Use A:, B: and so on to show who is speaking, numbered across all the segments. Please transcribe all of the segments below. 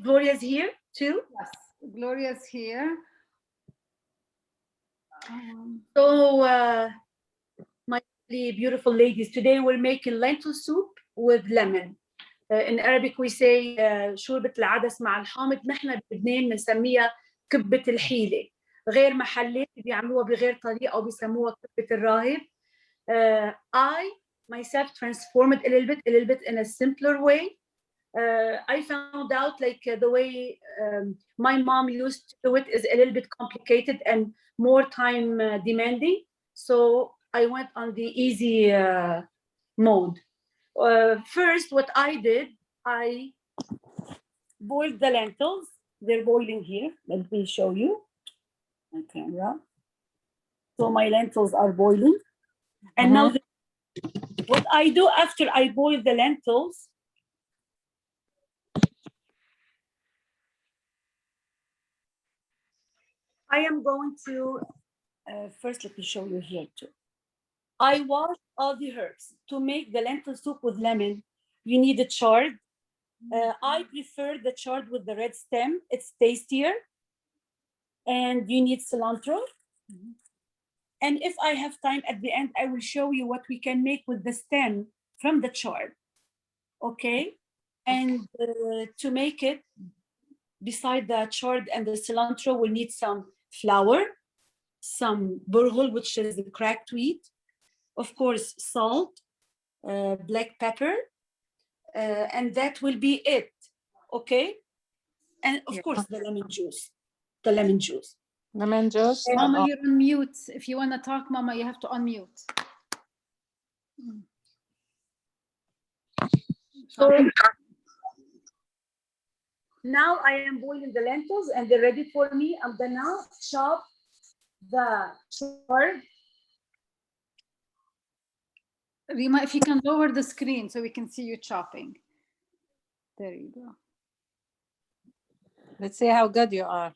A: Gloria's here too.
B: Yes, Gloria's here.
A: So, my beautiful ladies, today we're making lentil soup with lemon. In Arabic we say شوربة العدس مع الحامض. نحن بلبنان بنسميها كبة الحيلة. غير محلات بيعملوها بغير طريقة وبيسموها كبة الراهب. I myself transformed a little bit in a simpler way. I found out like the way my mom used to do it is a little bit complicated and more time demanding. So I went on the easy mode. First, what I did, I boiled the lentils. They're boiling here. Let me show you my camera. So my lentils are boiling. And now what I do after I boil the lentils, I am going to, first let me show you here too. I wash all the herbs. To make the lentil soup with lemon, you need a chard. I prefer the chard with the red stem. It's tastier. And you need cilantro. And if I have time at the end, I will show you what we can make with the stem from the chard. Okay? And to make it, beside the chard and the cilantro, we'll need some flour, some burghul, which is the cracked wheat, of course, salt, black pepper, and that will be it, okay? And of course, the lemon juice.
C: Lemon juice.
B: Mama, you're on mute. If you want to talk, Mama, you have to unmute.
A: So now I am boiling the lentils and they're ready for me. I'm gonna chop the chard.
B: Rima, if you can lower the screen so we can see you chopping. There you go.
C: Let's see how good you are.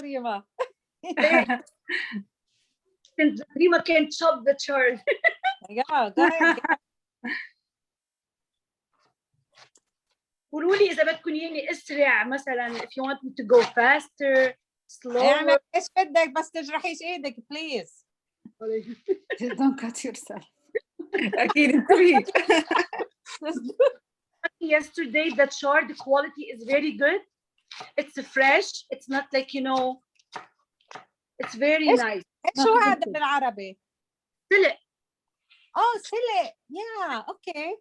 C: Rima.
A: Rima can chop the chard.
C: Yeah, go ahead.
A: قولوا لي إذا بدكم ياني أسرع مثلا if you want me to go faster, slower.
C: يعني ايش بدك بس تجرحيش ايدك please.
B: Don't cut yourself.
A: أكيد انتبهي. Yesterday the chard quality is very good. It's fresh. It's not like, you know, it's very nice.
C: شو هذا بالعربي؟
A: سلق.
C: سلق. Yeah, okay.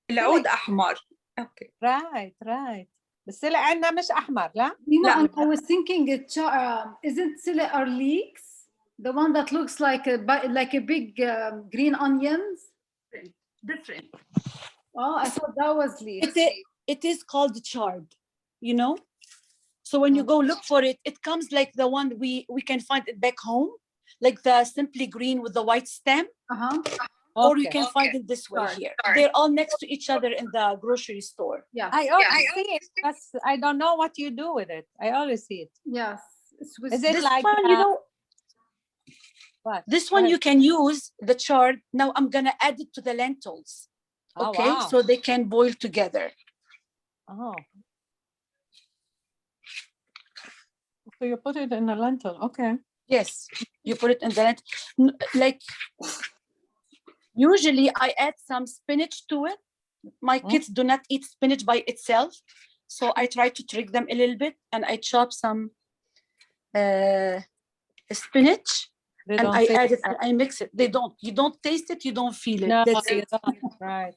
D: العود أحمر. Okay.
C: Right. السلق عندنا مش أحمر لا؟
B: Rima, I was thinking isn't sile or leeks? The one that looks like a big green onions?
A: Different.
B: Oh, I thought that was leeks.
A: It is called chard, you know? So when you go look for it, it comes like the one we can find it back home, like the simply green with the white stem. Or you can find it this way here. They're all next to each other in the grocery store.
B: Yeah.
C: I always see it. I don't know what you do with it. I always see it.
B: Yes.
C: Is it
A: this
C: like
A: one, you know?
C: What?
A: This one you can use the chard. Now I'm gonna add it to the lentils. Okay,
C: wow.
A: so they can boil together.
C: Oh. So you put it in a lentil, okay.
A: Yes, you put it in the lentil. Like, usually I add some spinach to it. My kids do not eat spinach by itself. So I try to trick them a little bit and I chop some spinach and I add it and I mix it. You don't taste it, you don't feel it.
C: No,
A: That's it.
C: Right.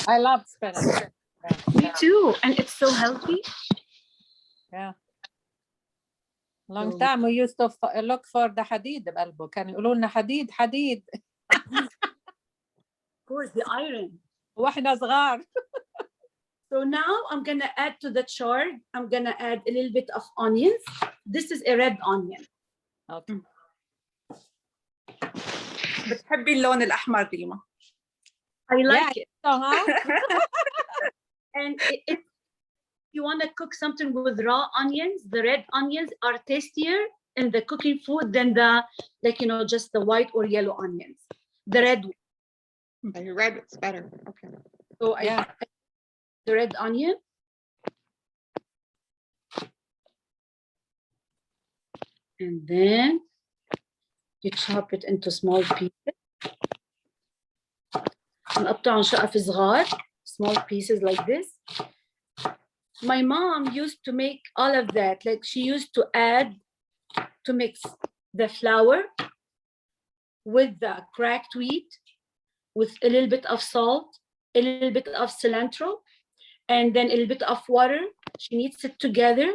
C: I love spinach.
A: Me too, and it's so healthy.
C: Yeah. Long time we used to look for the حديد بقلبه. كانوا يقولوا لنا حديد.
A: Of course, the iron.
C: واحنا صغار.
A: So now I'm gonna add to the chard. I'm gonna add a little bit of onions. This is a red onion.
C: Okay.
D: بتحبي اللون الأحمر ريما؟
A: I like it.
C: So, huh?
A: And if you want to cook something with raw onions, the red onions are tastier in the cooking food than the, like, you know, just the white or yellow onions. The red
E: Okay, red is better. Okay.
A: So I
C: Yeah.
A: the red onion. And then you chop it into small pieces. نقطعهم شقف صغار, small pieces like this. My mom used to make all of that. Like she used to mix the flour with the cracked wheat, with a little bit of salt, a little bit of cilantro, and then a little bit of water. She kneads it together,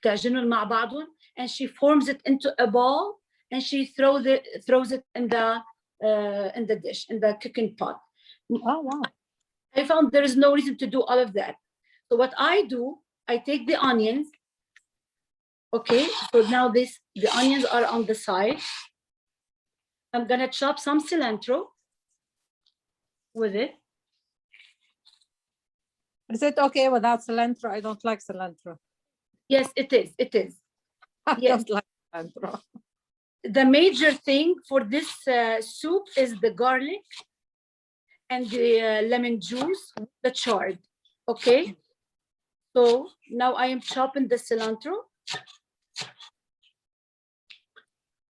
A: تعجنهم مع بعضهم, and she forms it into a ball, and she throws it in the dish, in the cooking pot.
C: Oh, wow.
A: I found there is no reason to do all of that. So what I do, I take the onions. Okay, so now the onions are on the side. I'm gonna chop some cilantro with it.
C: Is it okay without cilantro? I don't like cilantro.
A: Yes, it is. It is.
C: I
A: Yes.
C: don't like cilantro.
A: The major thing for this soup is the garlic and the lemon juice, the chard. Okay. So now I am chopping the cilantro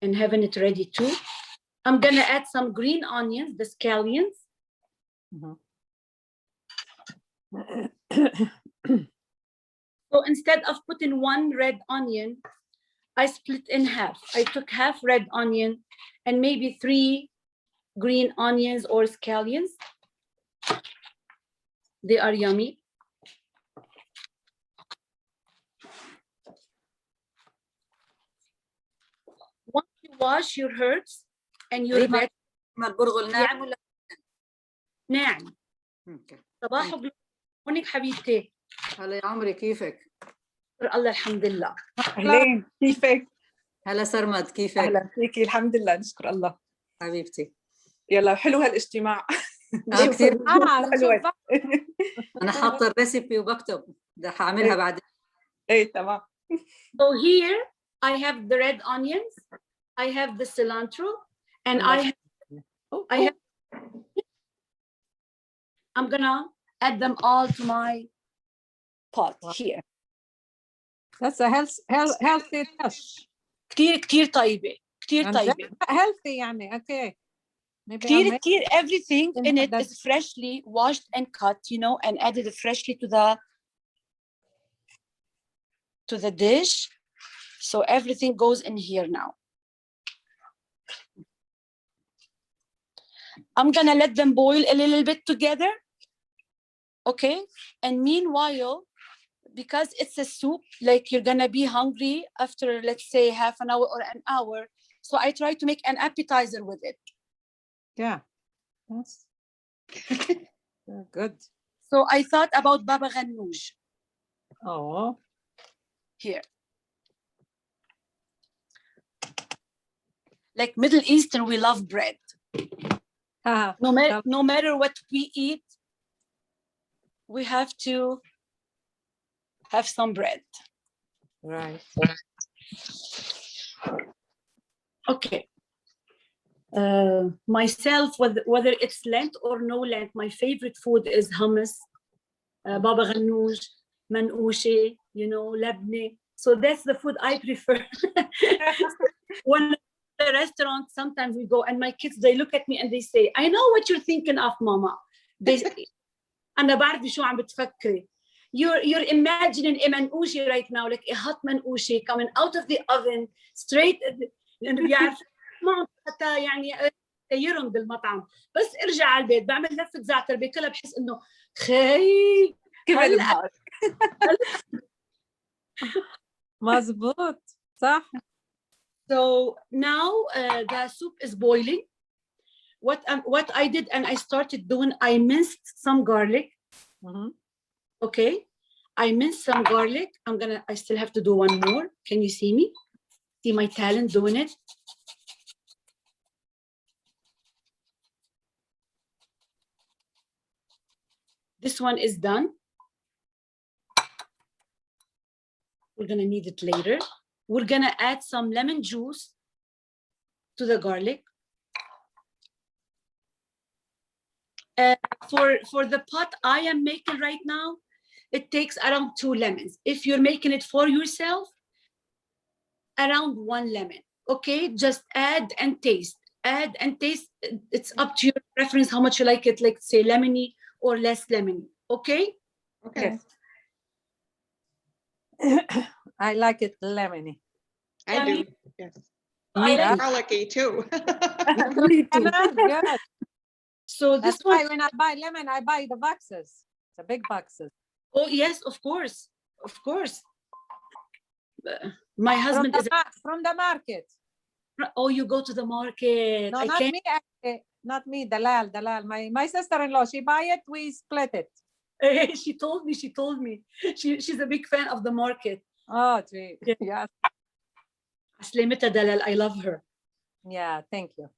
A: and having it ready too. I'm gonna add some green onions, the scallions. So instead of putting one red onion, I split in half. I took half red onion and maybe 3 green onions or scallions. They are yummy. Once you wash your herbs and your vegetables.
F: البرغل ناعم ولا
A: ناعم.
F: اوكي
A: صباح هونك حبيبتي.
F: هلا يا عمري كيفك؟
A: الله الحمد لله.
D: أهلين كيفك؟
F: هلا سرمد كيفك؟
D: أهلا فيكي الحمد لله نشكر الله.
F: حبيبتي
D: يلا حلو هالاجتماع.
F: كثير
D: حلوة.
F: انا حاطه الريسيبي وبكتب بدي هعملها بعدين.
D: ايه تمام.
A: So here I have the red onions, I have the cilantro, and I'm gonna add them all to my pot here.
C: That's a healthy dish.
A: كتير طيبة. كتير طيبة.
C: Healthy يعني, okay. Maybe
A: كتير everything in it is freshly washed and cut, you know, and added freshly to the dish. So everything goes in here now. I'm gonna let them boil a little bit together. Okay, and meanwhile, because it's a soup, like you're gonna be hungry after, let's say, half an hour or an hour. So I try to make an appetizer with it.
C: Yeah, that's good.
A: So I thought about Baba Ganouj.
C: Oh,
A: Here. Like Middle Eastern, we love bread. No matter what we eat, we have to have some bread.
C: right.
A: Okay. Myself, whether it's Lent or no Lent, my favorite food is hummus, Baba Ganouj, manouche, you know, labne. So that's the food I prefer. When the restaurant, sometimes we go and my kids, they look at me and they say, I know what you're thinking of, Mama. They say, أنا بعرف شو عم بتفكري. You're imagining a manouche right now, like a hot manouche coming out of the oven, straight. لأنه بيعرف ما حتى يعني يرم بالمطعم. بس ارجع على البيت بعمل لفة زعتر باكلها بحس إنه خي
D: كمل النهار.
C: مزبوط صح.
A: So now the soup is boiling. What I did and I started doing, I minced some garlic. Okay, I minced some garlic. I still have to do one more. Can you see me? See my talent doing it? This one is done. We're gonna need it later. We're gonna add some lemon juice to the garlic. For the pot I am making right now, it takes around 2 lemons. If you're making it for yourself, around 1 lemon. Okay, just add and taste. Add and taste. It's up to your preference how much you like it, like say lemony or less lemony. Okay.
E: Okay.
C: I like it lemony.
E: I do. Yes.
A: I like
E: Garlicky too.
A: me too.
C: Good.
A: So this
C: That's why
A: one,
C: when I buy lemon, I buy the boxes, the big boxes.
A: oh yes, of course. My husband is
C: From the market.
A: oh, you go to the market.
C: No,
A: I
C: not
A: can't.
C: me. Not me. Dalal. My sister-in-law. She buy it. We split it.
A: She told me. She's a big fan of the market.
C: Oh, gee. Yeah.
A: Aslemita Dalal, I love her.
C: Yeah. Thank you.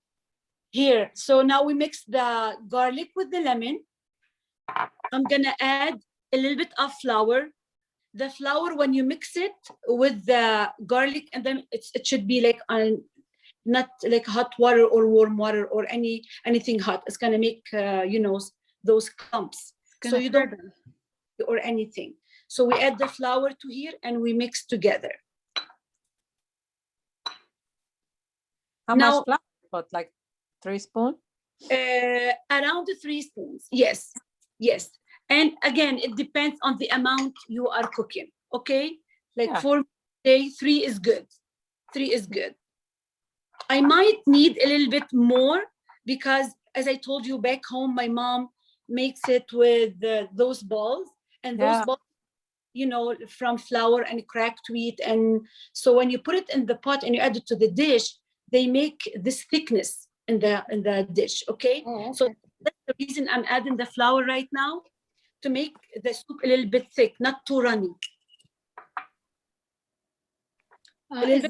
A: Here, so now we mix the garlic with the lemon. I'm gonna add a little bit of flour. The flour, when you mix it with the garlic, and then it should be like not like hot water or warm water or anything hot. It's gonna make those clumps. So you don't or anything. So we add the flour to here and we mix together.
C: How much flour? But like 3 spoons?
A: Around 3 spoons. Yes. And again, it depends on the amount you are cooking. Okay, like for day 3 is good. 3 is good. I might need a little bit more because, as I told you, back home, my mom makes it with those balls, and those balls, from flour and cracked wheat. And so when you put it in the pot and you add it to the dish, they make this thickness in the dish. Okay, so that's the reason I'm adding the flour right now, to make the soup a little bit thick, not too runny.
B: Is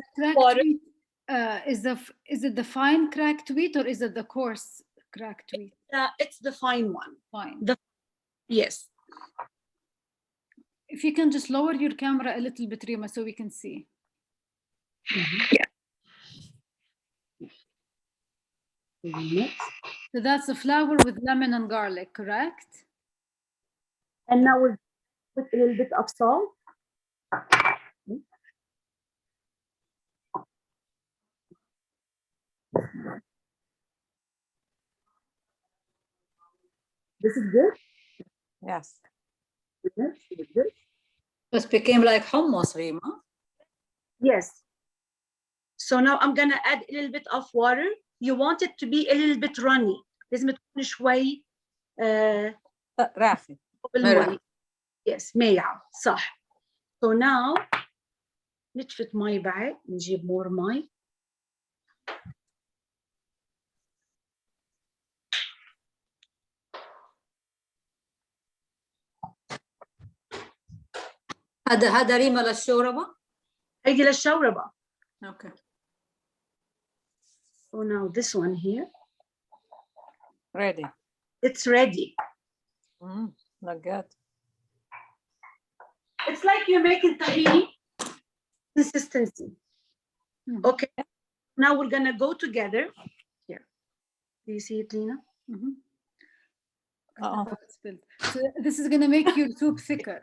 B: it the fine cracked wheat or is it the coarse cracked wheat?
A: It's the fine one.
B: Fine.
A: Yes.
B: If you can just lower your camera a little bit, Rima, so we can see.
A: Yeah.
B: So that's the flour with lemon and garlic, correct?
A: And now we'll put a little bit of salt. This is good?
C: Yes.
A: Good.
F: It became like hummus, Rima.
A: Yes. So now I'm gonna add a little bit of water. You want it to be a little bit runny. لازم تكون شوي
C: رافي.
A: Yes, مايعة صح. So now نشفت مي بعد، نجيب more مي.
F: هذا ريما للشوربة؟
A: هيدي للشوربة.
F: Okay.
A: So now this one here.
C: Ready.
A: It's ready.
C: Not good.
A: It's like you're making tahini consistency. Okay. Now we're gonna go together. Here. Do you see it, Lina?
B: So this is gonna make your soup thicker.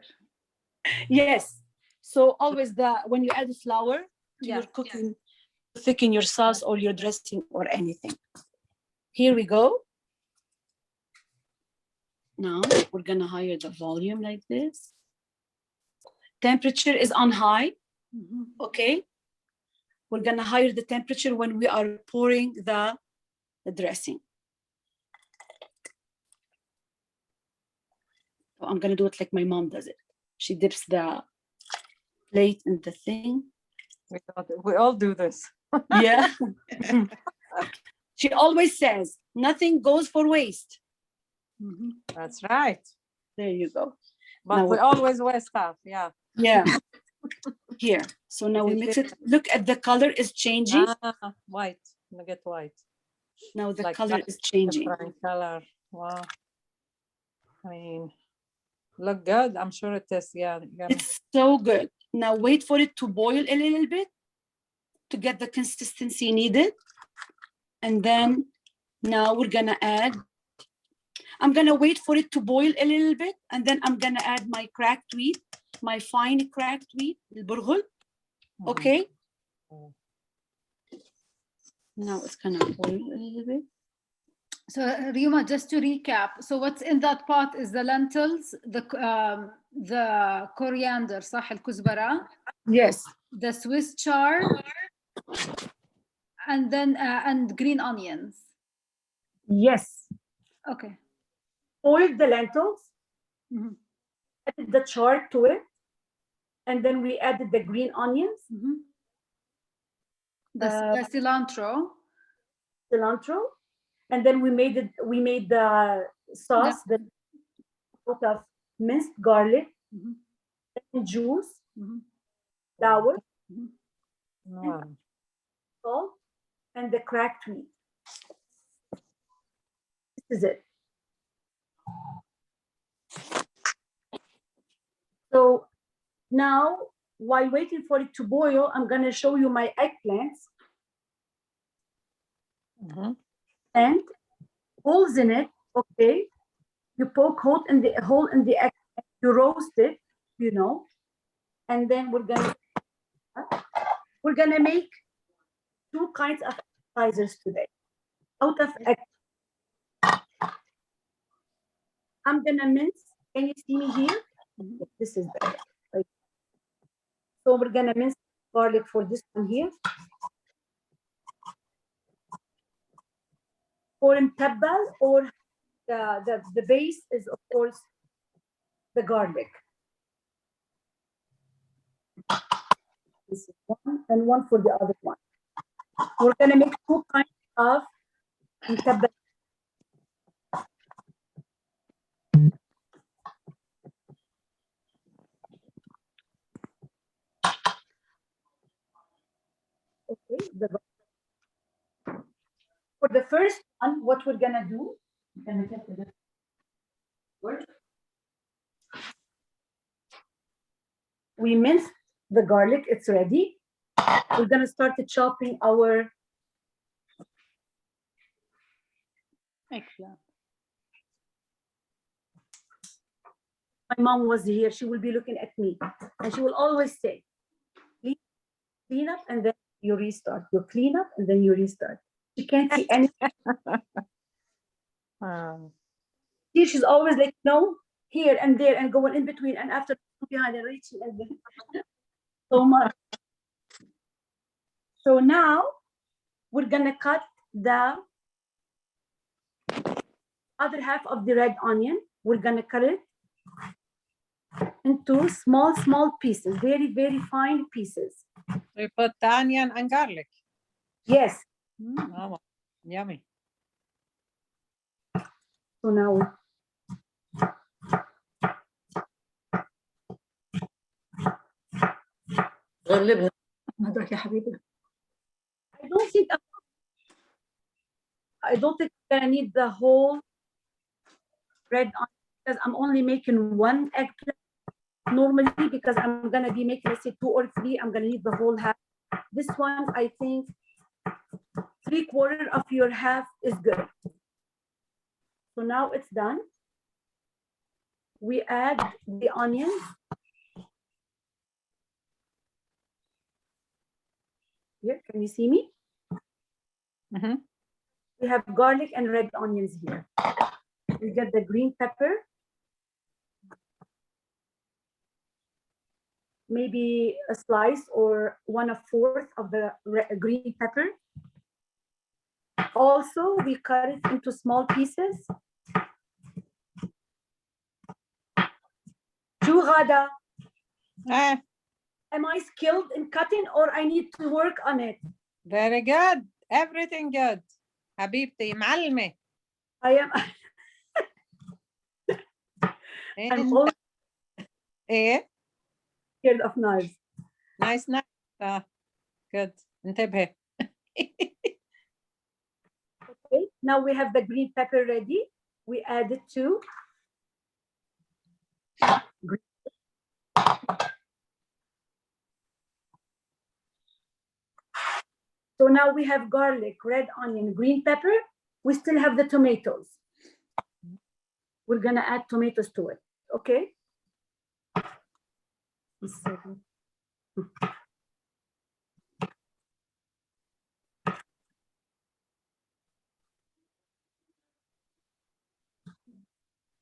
A: Yes. So always when you add flour to your cooking, thicken your sauce or your dressing or anything. Here we go. Now we're gonna higher the volume like this. Temperature is on high. Okay. We're gonna higher the temperature when we are pouring the dressing. So I'm gonna do it like my mom does it. She dips the plate in the thing.
C: We all do this.
A: Yeah. She always says, nothing goes for waste.
C: That's right.
A: There you go.
C: But
A: now
C: we always waste stuff. Yeah.
A: Yeah. Here. So now we mix it. Look at the color is changing.
C: White. Look at white.
A: Now the color is changing.
C: Different color. Wow. I mean, look good. I'm sure it is. Yeah.
A: It's so good. Now wait for it to boil a little bit to get the consistency needed. And then now we're gonna add, I'm gonna wait for it to boil a little bit, and then I'm gonna add my cracked wheat, my fine cracked wheat, البرغل. Okay. Now it's gonna boil a little bit.
B: So Rima, just to recap, so what's in that pot is the lentils, the coriander, صح الكزبرة,
A: Yes.
B: the Swiss chard, and then and green onions.
A: Yes.
B: Okay.
A: Boiled the lentils,
B: Mhm.
A: added the chard to it, and then we added the green onions,
B: The cilantro.
A: cilantro, and then we made the sauce that out of minced garlic, lemon juice, flour, salt, and the cracked wheat. This is it. So now, while waiting for it to boil, I'm going to show you my eggplants. And holes in it, okay? You poke hole in the egg, you roast it, you know, and then we're gonna make two kinds of appetizers today out of egg. I'm gonna mince. Can you see me here? This is better. So we're gonna mince garlic for this one here. For mtabbal, or the base is of course the garlic. This is one, and one for the other one. We're gonna make two kinds of mtabbal. Okay, for the first one, what we're gonna do, we minced the garlic, it's ready. We're gonna start chopping our
B: eggplant.
A: My mom was here, she will be looking at me, and she will always say, clean up and then you restart. You clean up and then you restart. She can't see anything. Here she's always like, no, here and there and going in between, and after behind and reaching and then so much. So now we're gonna cut the other half of the red onion. We're gonna cut it into small pieces, very fine pieces.
C: We put the onion and garlic.
A: Yes.
C: Oh, yummy.
A: So now
F: غلبنا هذاك يا حبيبي.
A: I don't think I need the whole red onion because I'm only making one eggplant normally, because I'm gonna be making, let's say 2 or 3. I'm gonna need the whole half. This one, I think 3/4 of your half is good. So now it's done. We add the onions. Here, can you see me? We have garlic and red onions here. We get the green pepper. Maybe a slice or 1/4 of the green pepper. Also, we cut it into small pieces. Ghada, am I skilled in cutting or I need to work on it?
C: Very good. Everything good. حبيبتي معلمة.
A: I am. I'm always scared of knives.
C: Nice. Good. انتبهي.
A: Okay, now we have the green pepper ready. We add it to So now we have garlic, red onion, green pepper. We still have the tomatoes. we're gonna add tomatoes to it. Okay.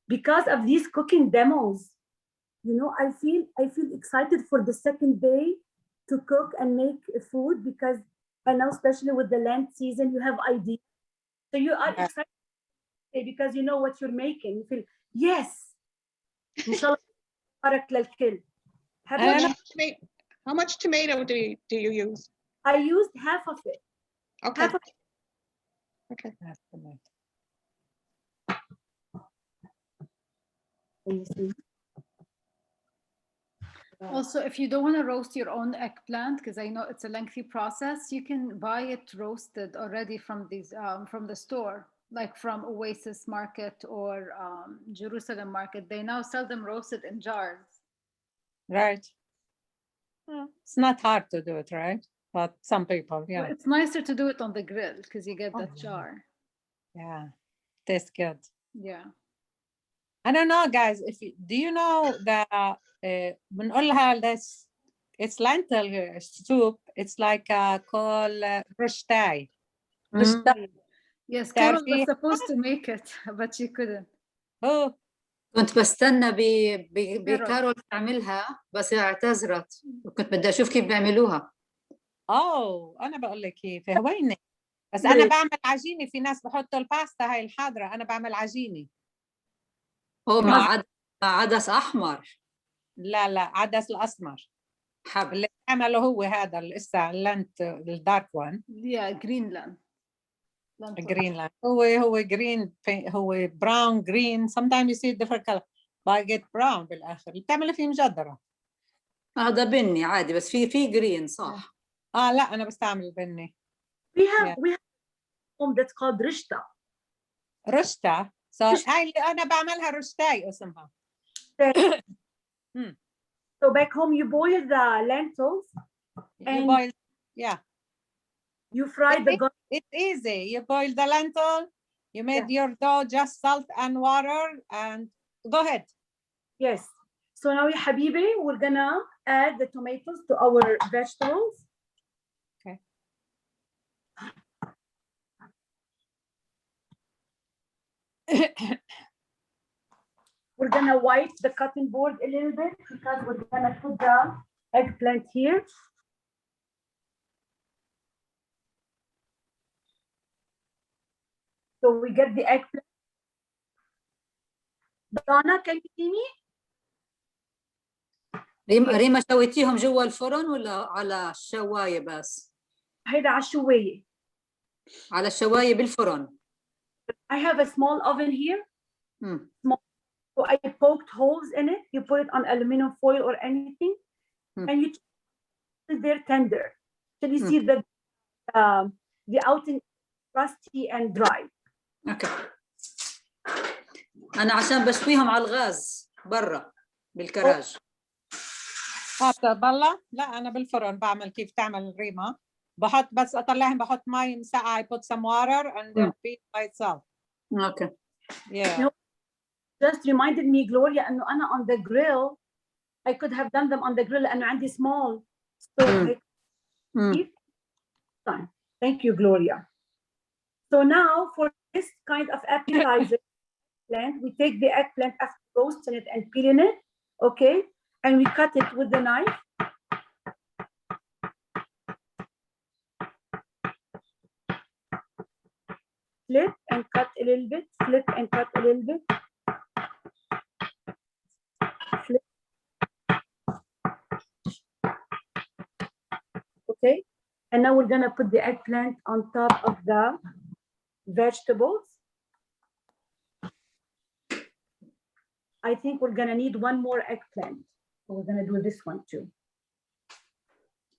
A: Because of these cooking demos, you know, I feel excited for the second day to cook and make food, because I know, especially with the Lent season, you have ideas. So you are excited because you know what you're making. You feel, yes, inshallah, barak lil-kil.
E: How much tomato do you use?
A: I used half of it.
E: Okay.
A: Half of
E: Okay.
A: it.
B: Also, if you don't want to roast your own eggplant, because I know it's a lengthy process, you can buy it roasted already from these from the store, like from Oasis Market or Jerusalem Market. They now sell them roasted in jars.
C: Right. It's not hard to do it, right? But some people, yeah.
B: But it's nicer to do it on the grill because you get that
C: yeah.
B: jar.
C: Yeah, tastes good.
B: Yeah.
C: I don't know, guys. Do you know that بنقولها this? It's lentil soup. It's like called رشتاي.
B: Yes, Carol was
C: تعرفي؟
B: supposed to make it, but she couldn't.
C: Oh,
F: كنت بستنى بكارول تعملها بس اعتذرت، وكنت بدي اشوف كيف بيعملوها.
C: أنا بقول لك كيف ويني. بس أنا بعمل عجينة. في ناس بحطوا الباستا هاي الحاضرة، أنا بعمل عجينة.
F: مع عدس أحمر.
C: لا عدس الأسمر.
F: حب
C: اللي عمله هو هذا لسه اللانت الدارك وان.
B: Yeah, Greenland.
C: Greenland. هو جرين، هو براون جرين. sometimes you see different color. but I get brown بالآخر. بتعمله فيه مجدرة.
F: هذا بني عادي، بس في جرين صح.
C: لا أنا بستعمل بني.
A: We have home that's called رشتا.
C: رشتا. هاي اللي أنا بعملها رشتاي اسمها.
A: So back home you boil the lentils.
C: You boil, yeah.
A: You fry the garlic.
C: It's easy. You boil the lentil. You made your dough, just salt and water, and go ahead.
A: Yes. So now, ya habibi, we're gonna add the tomatoes to our vegetables.
C: Okay.
A: We're gonna wipe the cutting board a little bit because we're gonna put the eggplant here. So we get the eggplant. Donna, can you see me?
F: ريما شويتيهم جوا الفرن ولا على الشواية بس؟
A: هيدا على الشواية.
F: على الشواية بالفرن.
A: I have a small oven here. Small. So I poked holes in it. You put it on aluminum foil or anything, and you they're tender. So you see that the outing rusty and dry.
F: Okay. أنا عشان بشويهم على الغاز برا بالكراج.
C: بالله لا أنا بالفرن بعمل كيف تعمل ريما. بحط بس أطلعهم، بحط ماء مسقعة. I put some water and then beat by itself.
F: Okay.
C: Yeah.
A: You know, just reminded me, Gloria, إنه أنا on the grill. I could have done them on the grill and عندي small stove. Thank you, Gloria. So now for this kind of appetizer, we take the eggplant after roasting it and peeling it, okay? And we cut it with the knife. Flip and cut a little bit, flip and cut a little bit. Flip. Okay, and now we're gonna put the eggplant on top of the vegetables. I think we're gonna need one more eggplant. So we're gonna do this one too.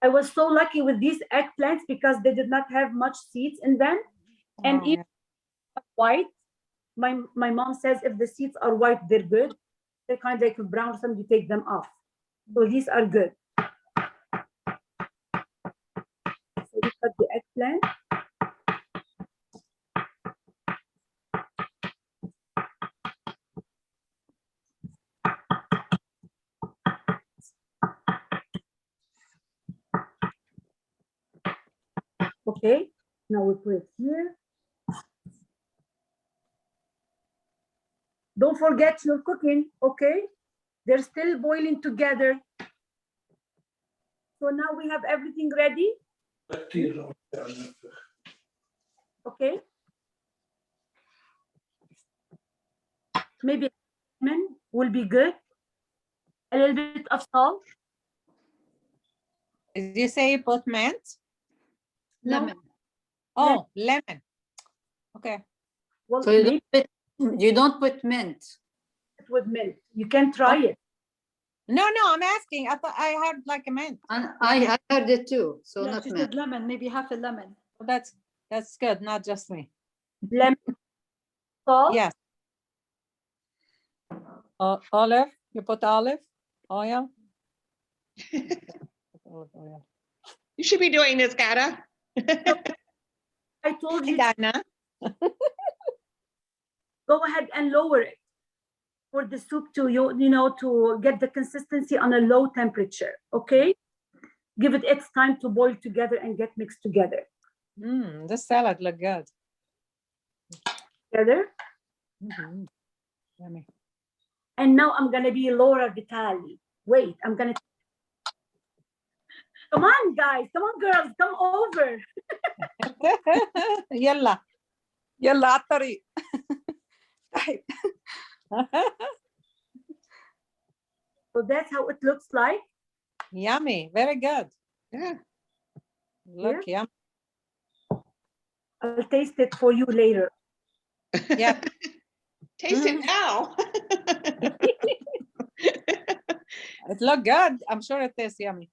A: I was so lucky with these eggplants because they did not have much seeds in them. And even white, my mom says if the seeds are white, they're good. They're kind of like brown, some you take them off. So these are good. So we cut the eggplant. Okay, now we put it here. Don't forget your cooking, okay? They're still boiling together. So now we have everything ready. Okay. Maybe lemon will be good. A little bit of salt.
C: Did you say put mint?
B: Lemon.
C: Oh, lemon. Okay.
A: Well,
F: So you don't put mint.
A: with milk. You can try it.
C: No, I'm asking. I thought I heard like a mint.
F: And I heard it too. So
B: Yeah,
F: not
B: she
F: mint.
B: said lemon, maybe half a lemon.
C: That's good, not just me.
A: Lemon, salt.
C: Yes. Olive. You put olive oil.
E: You should be doing this, Gada.
A: I told you,
C: Dana.
A: go ahead and lower it for the soup to to get the consistency on a low temperature. Okay, give it its time to boil together and get mixed together.
C: This salad look good.
A: Together.
C: Yummy.
A: And now I'm gonna be Laura Vitali. Wait, I'm gonna. Come on, guys. Come on, girls. Come over.
C: يلا
D: يلا على الطريق. تحت.
A: So that's how it looks like.
C: Yummy, very good.
E: Yeah.
C: Look, yum.
A: I'll taste it for you later.
C: Yeah.
E: Taste it now.
C: It look good. I'm sure it tastes yummy.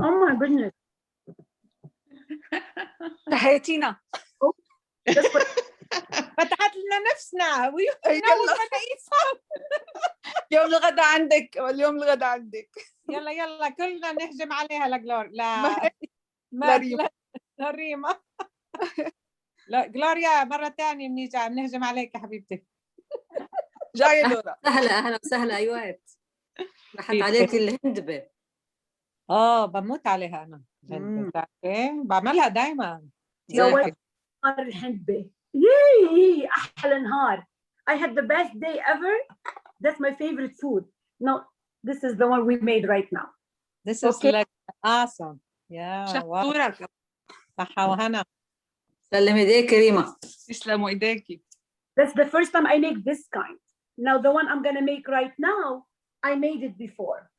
A: Oh my goodness.
D: تحياتينا.
A: That's what
C: فتحت لنا نفسنا.
D: يلا. اليوم الغدا عندك، اليوم الغدا عندك.
C: يلا كلنا نهجم عليها لجلور لريما. لا جلوريا مرة تانية بنهجم عليك يا حبيبتي.
D: جاية لورا.
F: سهلة أهلا وسهلا أيوات. راحت عليك الهندبة.
C: بموت عليها أنا. بعملها دايما.
A: يا واد نهار الحنبة. ياي أحلى نهار. I had the best day ever. That's my favorite food. No, this is the one we made right now.
C: This is like awesome. Yeah.
D: شكورك.
C: صحة وهنا.
F: سلم ايديك ريما.
D: يسلموا ايديكي.
A: That's the first time I make this kind. Now the one I'm gonna make right now, I made it before.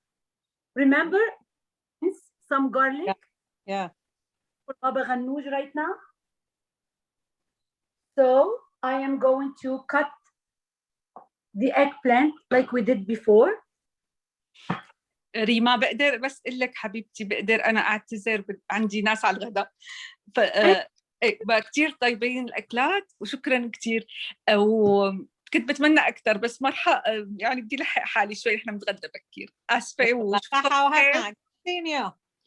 A: Remember? Some garlic.
C: Yeah.
A: For Baba Ganouj right now. So I am going to cut the eggplant like we did before.
D: ريما بقدر بس اقول لك حبيبتي، بقدر انا اعتذر، عندي ناس على الغداء. كثير طيبين الاكلات وشكرا كثير، وكنت بتمنى اكثر بس مرحبا يعني بدي لحق حالي شوي، نحن بنتغدى بكير. اسفه
C: وصحة وهنا.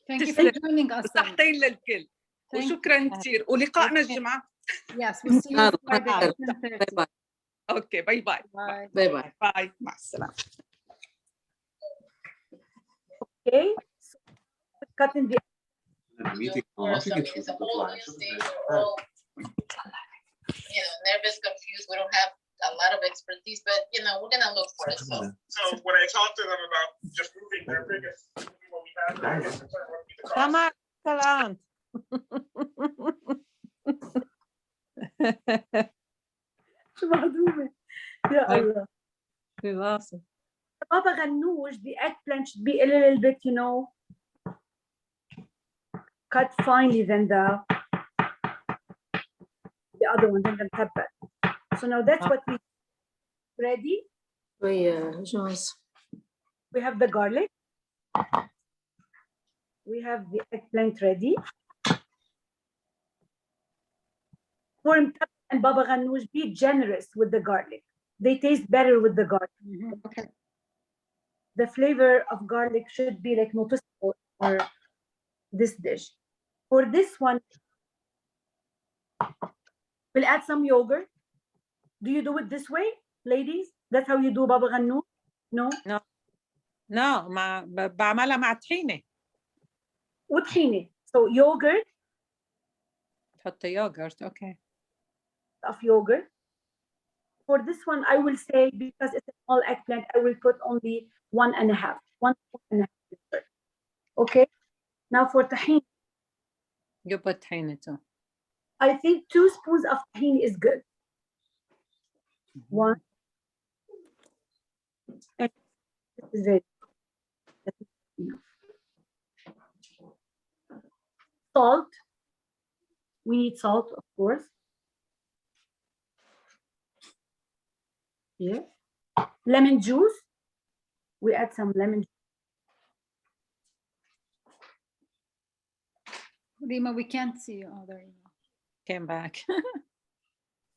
B: Thank you for joining us.
D: صحتين للكل وشكرا كثير، ولقائنا الجمعه.
B: Yes, we'll see you Friday.
D: اوكي باي باي.
F: باي باي.
D: باي مع السلامه.
A: Okay, so cutting the
G: nervous, confused. We don't have a lot of expertise, but we're gonna look for it.
H: So when I talked to them about just moving their biggest, what we have, I guess it's what would be the cost.
C: Come on, Salam.
A: Ya Allah.
C: She's awesome.
A: Baba Ganouj, the eggplant should be a little bit, cut finely than the other one, than the pepper. So now that's what we ready. We have the garlic. We have the eggplant ready. For pepper and Baba Ganouj, be generous with the garlic. They taste better with the garlic.
E: Okay.
A: The flavor of garlic should be like noticeable for this dish. For this one, we'll add some yogurt. Do you do it this way, ladies? That's how you do Baba Ganouj? No?
C: No, بعملها مع طحينة.
A: وطحينة. So yogurt,
C: Put the yogurt, okay.
A: of yogurt. For this one, I will say, because it's a small eggplant, I will put only 1.5, 1 spoon and a half yogurt. Okay. Now for tahini,
C: You put tahini too.
A: I think 2 spoons of tahini is good. One. And this is very enough. Salt. We need salt, of course. Yeah. Lemon juice. We add some lemon juice.
B: Rima, we can't see you. Oh, there you go.
C: Came back.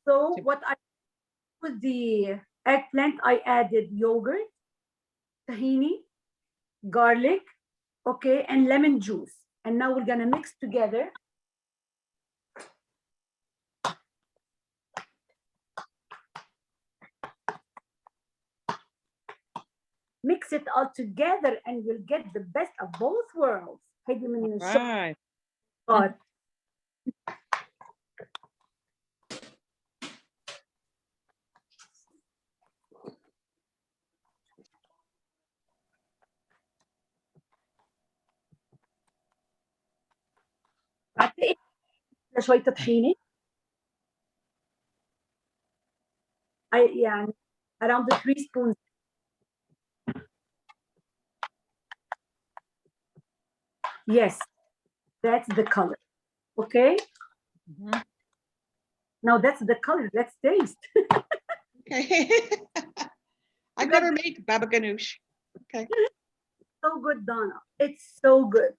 A: So what I with the eggplant, I added yogurt, tahini, garlic, okay, and lemon juice. And now we're gonna mix together. Mix it all together and you'll get the best of both worlds. هيدي من
C: Right.
A: الشطار. بعتقد شوية طحينة. يعني around the 3 spoons. Yes, that's the color. Okay. Now that's the color. Let's taste.
E: Okay. I've never made baba ganoush. Okay.
A: So good, Donna. It's so good.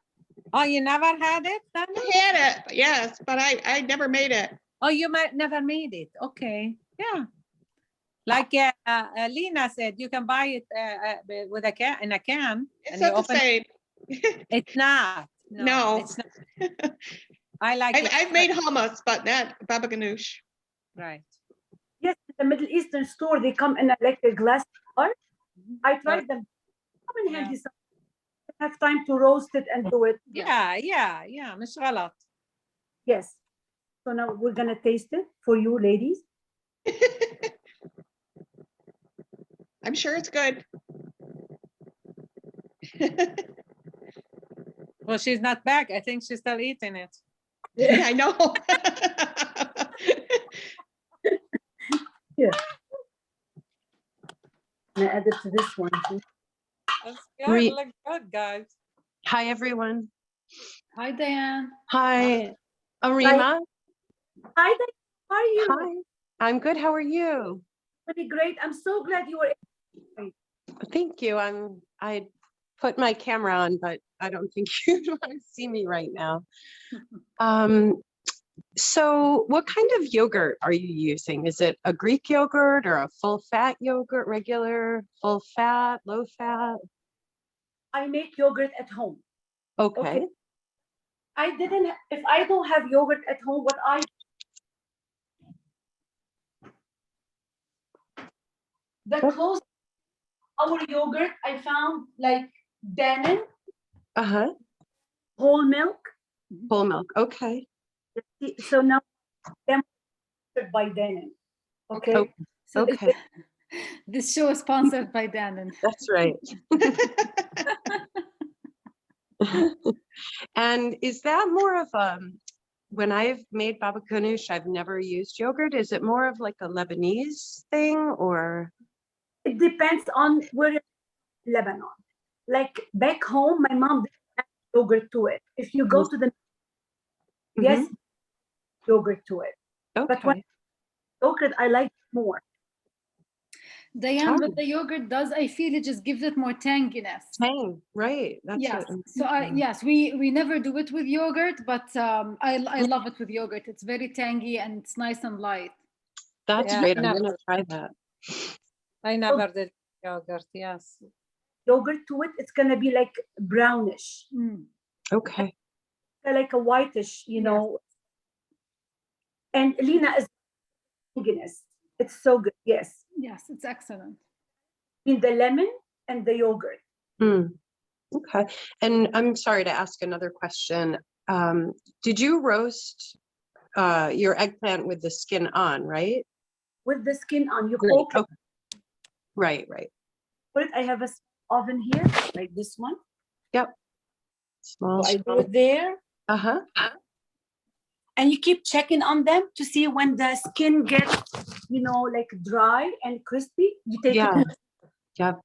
C: Oh, you never had it, Dana?
E: I had it, yes, but I never made it.
C: Oh, you might never made it. Okay. Yeah. Like Lena said, you can buy it with a can in a can.
E: It's
C: and
E: not
C: you
E: the
C: open
E: same.
C: It's not.
E: No.
C: It's not. I like it.
E: I've made hummus, but not baba ganoush.
C: Right.
A: Yes, in the Middle Eastern store, they come in like a glass jar. I tried them. Come in handy. I have time to roast it and do it.
C: Yeah. مش غلط.
A: Yes. So now we're gonna taste it for you, ladies.
E: I'm sure it's good.
C: Well, she's not back. I think she's still eating it.
E: Yeah, I know.
A: Yeah. I'm gonna add it to this one too.
C: That's good. Look good, guys.
I: Hi, everyone.
B: Hi, Diane.
I: Hi, Arima.
A: Hi, Diane. How are you?
I: Hi, I'm good. How are you?
A: Pretty great. I'm so glad you were.
I: Thank you. I put my camera on, but I don't think you want to see me right now. So what kind of yogurt are you using? Is it a Greek yogurt or a full fat yogurt, regular, full fat, low fat?
A: I make yogurt at home.
I: Okay.
A: If I don't have yogurt at home, the closest our yogurt I found like Dannon. Whole milk.
I: Whole milk. Okay.
A: So now by Dannon. Okay.
B: So
I: okay.
B: This show is sponsored by Dannon.
I: That's right. And is that more of when I've made baba ganoush, I've never used yogurt. Is it more of like a Lebanese thing or?
A: It depends on where in Lebanon. Like back home, my mom didn't add yogurt to it. If you go to the yes, yogurt to it.
I: Okay.
A: But when yogurt, I like it more.
B: Diane, but the yogurt does, I feel it just gives it more tanginess.
I: Tang, right. That's
B: yes.
I: It.
B: So yes, we never do it with yogurt, but I love it with yogurt. It's very tangy and it's nice and light.
I: That's great. I'm gonna try that.
C: I never did yogurt. Yes.
A: Yogurt to it, it's gonna be like brownish.
I: Okay.
A: Like a whitish, you know. And Lena is veganist. It's so good. Yes.
B: Yes, it's excellent.
A: In the lemon and the yogurt.
I: Okay. And I'm sorry to ask another question. Did you roast your eggplant with the skin on, right?
A: With the skin on, you
I: Great,
A: poke it.
I: okay. Right.
A: Put it. I have a oven here, like this one.
I: Yep. Small.
A: So I do it there.
I: Uh-huh.
A: And you keep checking on them to see when the skin gets, like dry and crispy. You take
I: Yeah.
A: it
I: Yep.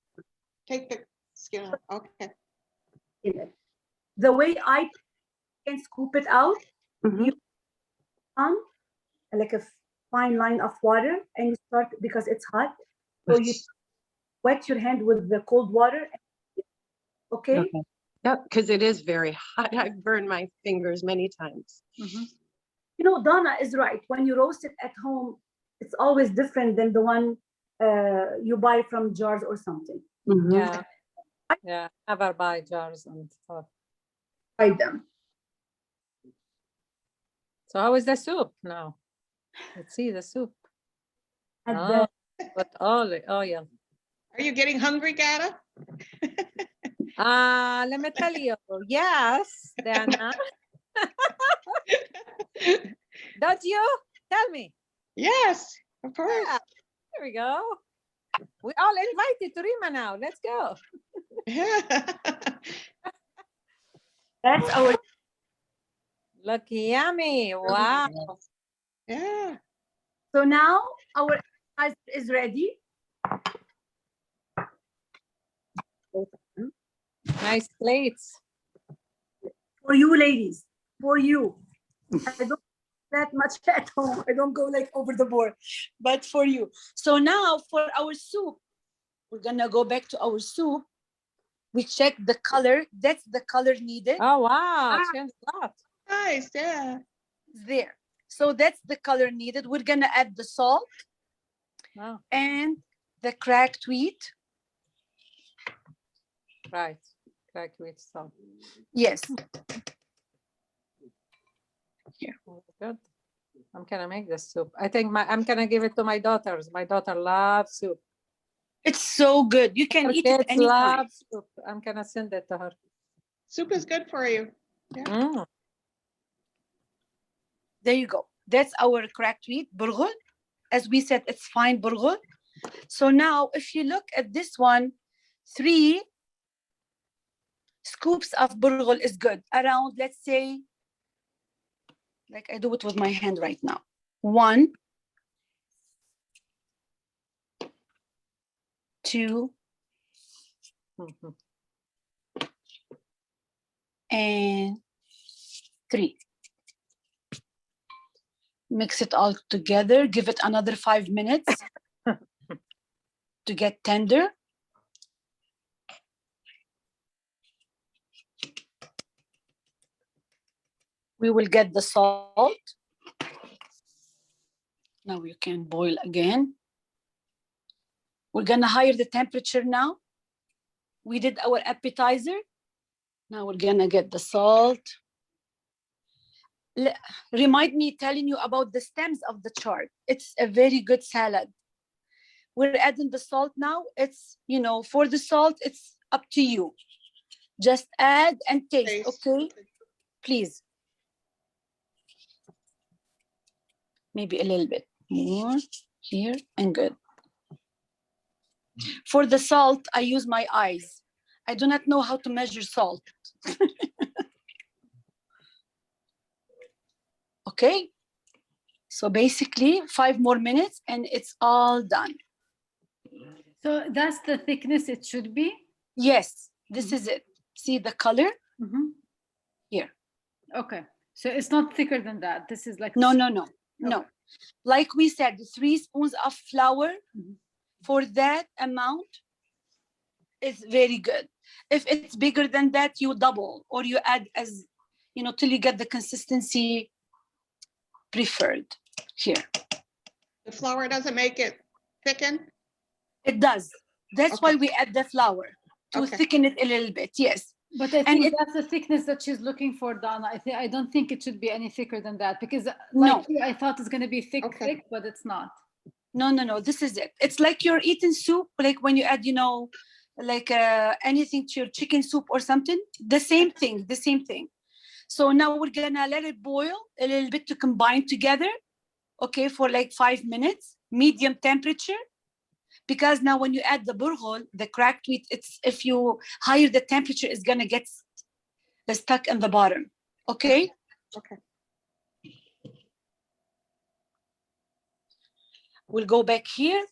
E: Take the skin off. Okay.
A: in it. The way I can scoop it out,
I: Mhm.
A: you on like a fine line of water, and you start, because it's hot, so you wet your hand with the cold water. Okay.
I: Okay. Yep, because it is very hot. I've burned my fingers many times.
A: Donna is right. When you roast it at home, it's always different than the one you buy from jars or something.
I: Mhm.
C: Yeah. Yeah. Never buy jars and stuff.
A: Buy them.
C: So how is the soup now? Let's see the soup.
A: And
C: Oh, but oil.
E: Are you getting hungry, Gata?
C: Let me tell you. Yes, Dana. Don't you? Tell me.
E: Yes, of course.
C: Yeah. There we go. We all invited to Rima now. Let's go.
A: that's our
C: Look yummy. Wow.
E: Yeah.
A: So now our appetizer is ready.
C: Nice plates.
A: For you ladies, for you. I don't that much at home. I don't go like over the board, but for you. So now for our soup, we're gonna go back to our soup. We check the color. That's the color needed.
C: Oh, wow. Changed a lot.
E: Nice, yeah.
A: There. So that's the color needed. We're gonna add the salt
C: Wow.
A: and the cracked wheat.
C: Right. Crack with salt.
A: Yes.
C: Oh, good. I'm gonna make this soup. I think I'm gonna give it to my daughters. My daughter loves soup.
A: It's so good. You can
C: Her
A: eat it
C: kids
A: anytime.
C: love soup. I'm gonna send it to her.
E: Soup is good for you.
C: Mm.
A: There you go. That's our cracked wheat, burghul. As we said, it's fine burghul. So now if you look at this one, 3 scoops of burghul is good. Around, let's say, like I do it with my hand right now. 1, 2,
C: Mhm.
A: and 3. Mix it all together. Give it another 5 minutes to get tender. We will get the salt. Now you can boil again. We're gonna higher the temperature now. We did our appetizer. Now we're gonna get the salt. Remind me telling you about the stems of the chard. It's a very good salad. We're adding the salt now. It's, for the salt, it's up to you. Just add and taste, okay? Please. Maybe a little bit more here and good. For the salt, I use my eyes. I do not know how to measure salt. Okay? So basically 5 more minutes and it's all done.
B: So that's the thickness it should be?
A: Yes, this is it. See the color? Here.
B: Okay. So it's not thicker than that. This is like...
A: No. Like we said, 3 spoons of flour for that amount is very good. If it's bigger than that, you double or you add as, till you get the consistency preferred. Here.
E: The flour doesn't make it thicken?
A: It does. That's why we add the flour to thicken it a little bit. Yes.
B: But I think that's the thickness that she's looking for, Donna. I don't think it should be any thicker than that because I thought it's going to be thick, but it's not.
A: No. This is it. It's like you're eating soup, like when you add, like anything to your chicken soup or something. The same thing. So now we're gonna let it boil a little bit to combine together, okay, for like 5 minutes, medium temperature. Because now when you add the burghul, the cracked wheat, it's if you higher the temperature, it's gonna get stuck in the bottom, okay?
E: Okay.
A: We'll go back here,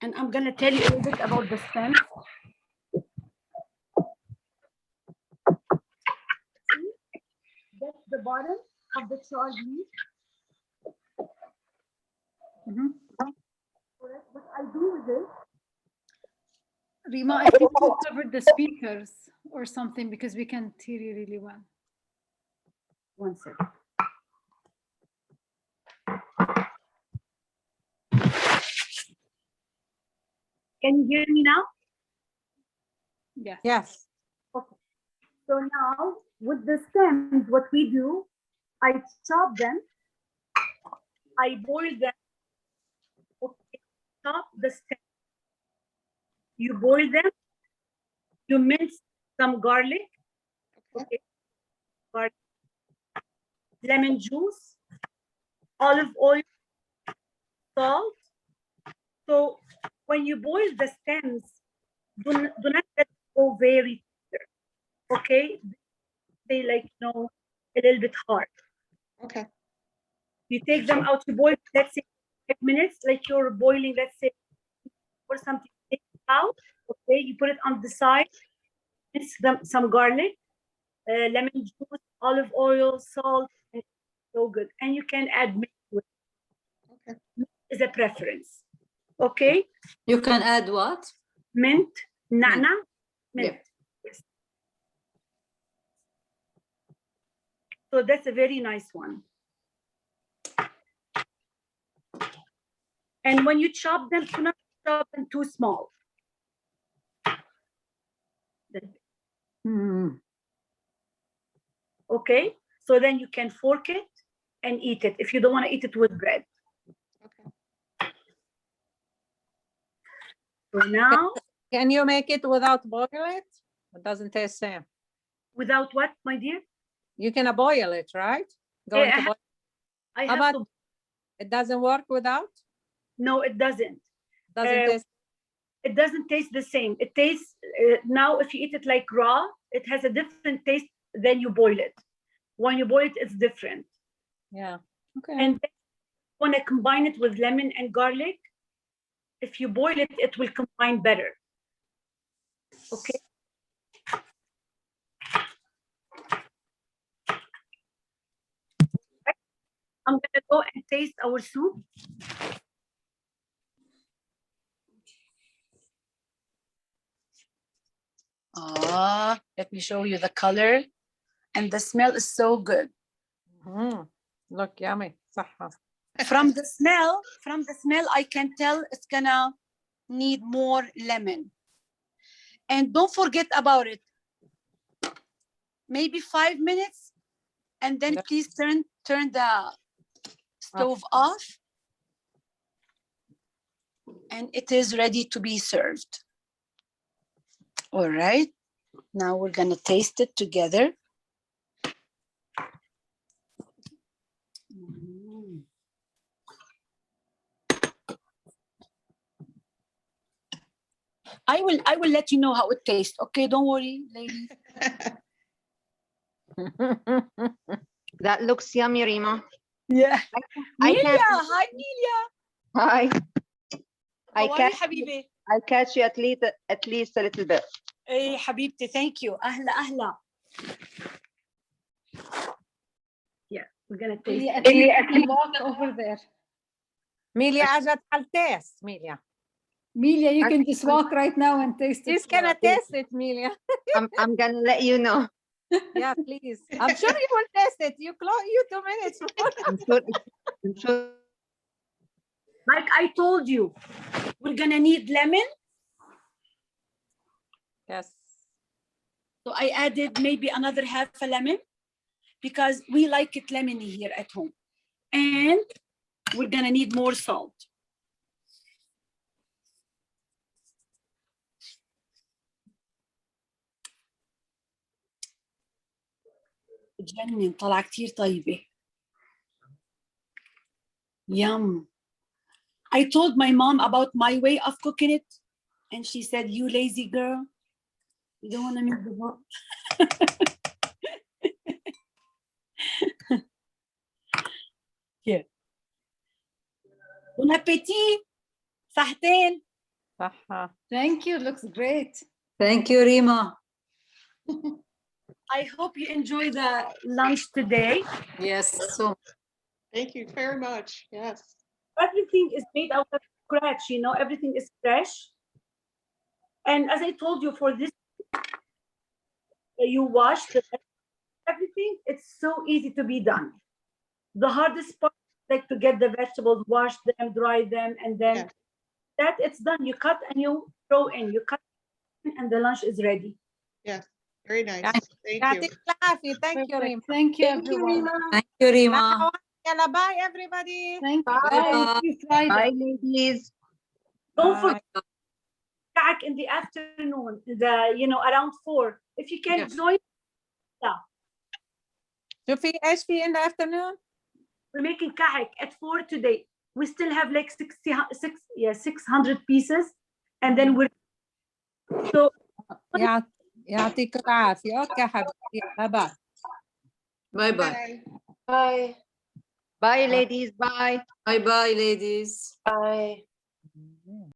A: and I'm gonna tell you a little bit about the stem. That's the bottom of the charred meat. What I do with it,
B: Rima, I think you covered the speakers or something because we can't hear you really well.
A: one second. Can you hear me now?
B: Yes.
C: Yes.
A: Okay. So now with the stems, what we do, I chop them, I boil them. Okay, chop the stems. You boil them, you mince some garlic, okay, garlic, lemon juice, olive oil, salt. So when you boil the stems, do not let it go very tender, okay? They like, you know, a little bit hard.
E: Okay.
A: You take them out to boil, let's say 5 minutes, like you're boiling, let's say, or something. Take it out, okay? You put it on the side, mince some garlic, lemon juice, olive oil, salt, and so good. And you can add milk to it.
E: Okay.
A: Milk is a preference, okay?
F: You can add what?
A: Mint, nana, mint.
F: Yeah.
A: Yes. So that's a very nice one. And when you chop them, do not chop them too small. Okay, so then you can fork it and eat it if you don't want to eat it with bread.
E: Okay.
A: So now,
C: Can you make it without boil it? It doesn't taste same.
A: without what, my dear?
C: You can boil it, right? Going
A: Yeah,
C: to boil.
A: I
C: How
A: have
C: about
A: to.
C: it doesn't work without?
A: No, it doesn't.
C: Doesn't taste.
A: It doesn't taste the same. It tastes now if you eat it like raw, it has a different taste than you boil it. When you boil it, it's different.
C: Yeah. Okay.
A: And then you want to combine it with lemon and garlic. If you boil it, it will combine better. Okay. I'm gonna go and taste our soup. Let me show you the color. And the smell is so good.
C: Look, yummy. صحة.
A: From the smell, I can tell it's gonna need more lemon. And don't forget about it. Maybe 5 minutes, and then please turn the stove off. And it is ready to be served. All right. Now we're gonna taste it together. I will let you know how it tastes. Okay, don't worry, ladies.
J: That looks yummy, Rima.
A: Yeah.
J: I
A: Nelia,
J: can't-
A: hi Nelia.
J: Hi.
A: How are you, حبيبي?
J: I catch you at least a little bit.
A: Hey, حبيبتي, thank you. أهلا. Yeah, we're gonna taste.
B: At least you can walk over there.
C: Melia اجت على التيست.
B: Melia, you can just walk right now and taste it.
C: She's gonna taste it, Melia.
J: I'm gonna let you know.
C: Yeah, please. I'm sure you will taste it. You 2 minutes.
J: I'm sure.
A: Like I told you, we're gonna need lemon.
C: Yes.
A: So I added maybe another half a lemon because we like it lemony here at home. And we're gonna need more salt. بتجنن طلع كتير طيبة. Yum. I told my mom about my way of cooking it, and she said, "You lazy girl, you don't want to make the book." Yeah. Bon appétit. صحتين.
C: صح.
B: Thank you. Looks great.
F: Thank you, Rima.
A: I hope you enjoy the lunch today.
F: Yes, so
E: Thank you very much. Yes.
A: Everything is made out of scratch, you know, everything is fresh. And as I told you, for this, you wash everything. It's so easy to be done. The hardest part is like to get the vegetables, wash them, dry them, and then
E: Yes.
A: that it's done. You cut and you throw in. You cut and the lunch is ready.
E: Yes. Very nice. Thank you.
C: يعطيك العافية. Thank you, Rima.
B: Thank you, everyone.
F: thank you, Rima.
C: يلا bye everybody.
B: Thank you.
F: Bye.
B: See you Friday.
J: Bye, ladies.
A: Don't
C: Bye.
A: forget back in the afternoon, around 4. If you can
C: Yeah.
A: join,
C: شوفي ايش في in the afternoon.
A: we're making kahak at 4 today. We still have like 600 pieces, and then we're so
C: يعطيك العافية. اوكي حبيبي. باي باي.
F: Bye bye.
E: Bye.
J: Bye, ladies. Bye.
F: Bye bye, ladies.
J: Bye.